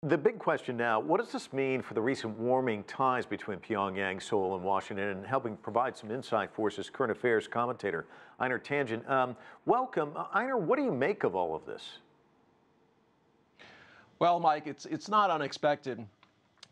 The big question now, what does this mean for the recent warming ties between Pyongyang, Seoul, and Washington, and helping provide some insight for us as current affairs commentator, Einar Tangen. Welcome. Einar, what do you make of all of this? Well, Mike, it's not unexpected.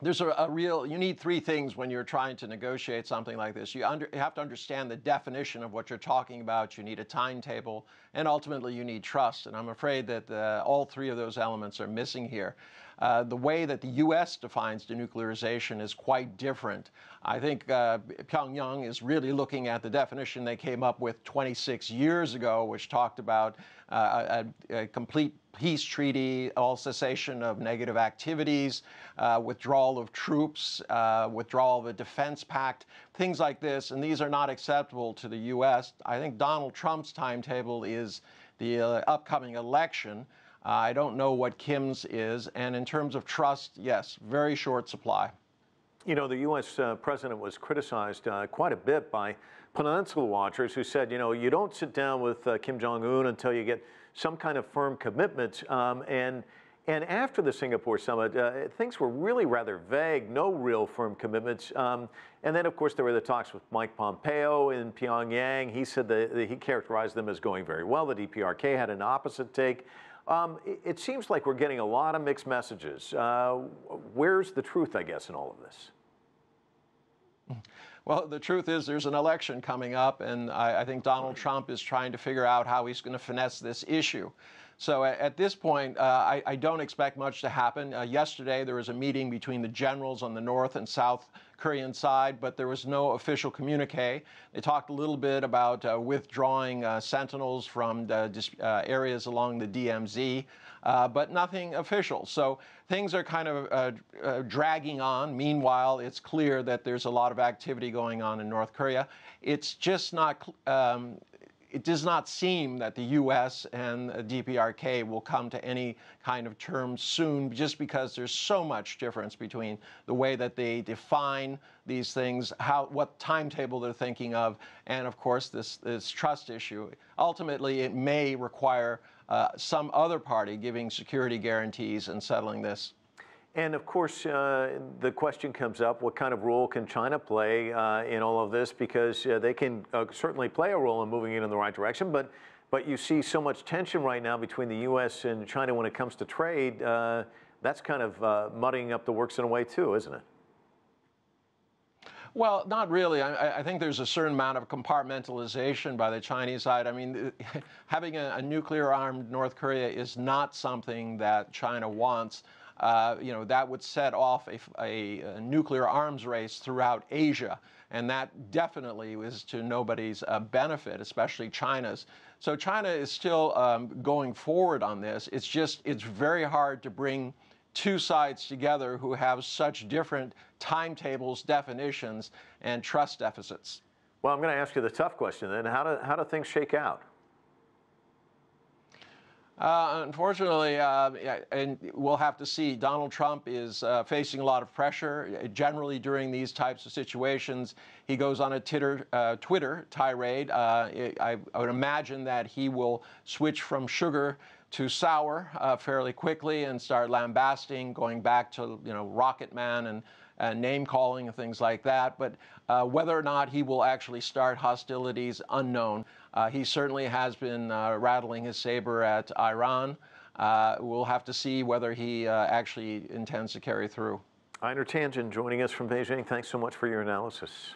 There's you need three things when you're trying to negotiate something like this. You have to understand the definition of what you're talking about. You need a timetable, and ultimately you need trust. And I'm afraid that all three of those elements are missing here. The way that the U.S. defines denuclearization is quite different. I think Pyongyang is really looking at the definition they came up with 26 years ago, which talked about a complete peace treaty, all cessation of negative activities, withdrawal of troops, withdrawal of a defense pact, things like this. And these are not acceptable to the U.S. I think Donald Trump's timetable is the upcoming election. I don't know what Kim's is. And in terms of trust, yes, very short supply. You know, the U.S. President was criticized quite a bit by Peninsula watchers who said, you know, you don't sit down with Kim Jong-un until you get some kind of firm commitment. And after the Singapore summit, things were really rather vague, no real firm commitments. And then, of course, there were the talks with Mike Pompeo in Pyongyang. He said that he characterized them as going very well. The DPRK had an opposite take. It seems like we're getting a lot of mixed messages. Where's the truth, I guess, in all of this? Well, the truth is there's an election coming up, and I think Donald Trump is trying to figure out how he's going to finesse this issue. So at this point, I don't expect much to happen. Yesterday, there was a meeting between the generals on the North and South Korean side, but there was no official communique. They talked a little bit about withdrawing sentinels from areas along the DMZ, but nothing official. So things are kind of dragging on. Meanwhile, it's clear that there's a lot of activity going on in North Korea. It's just not it does not seem that the U.S. and DPRK will come to any kind of terms soon, just because there's so much difference between the way that they define these things, what timetable they're thinking of, and of course this trust issue. Ultimately, it may require some other party giving security guarantees and settling this. And of course, the question comes up, what kind of role can China play in all of this? Because they can certainly play a role in moving it in the right direction, but you see so much tension right now between the U.S. and China when it comes to trade. That's kind of muddying up the works in a way too, isn't it? Well, not really. I think there's a certain amount of compartmentalization by the Chinese side. I mean, having a nuclear-armed North Korea is not something that China wants. You know, that would set off a nuclear arms race throughout Asia, and that definitely is to nobody's benefit, especially China's. So China is still going forward on this. It's very hard to bring two sides together who have such different timetables, definitions, and trust deficits. Well, I'm going to ask you the tough question then. How do things shake out? Unfortunately, and we'll have to see. Donald Trump is facing a lot of pressure. Generally, during these types of situations, he goes on a Twitter tirade. I would imagine that he will switch from sugar to sour fairly quickly and start lambasting, going back to Rocket Man and name calling and things like that. But whether or not he will actually start hostilities, unknown. He certainly has been rattling his saber at Iran. We'll have to see whether he actually intends to carry through. Einar Tangen joining us from Beijing. Thanks so much for your analysis.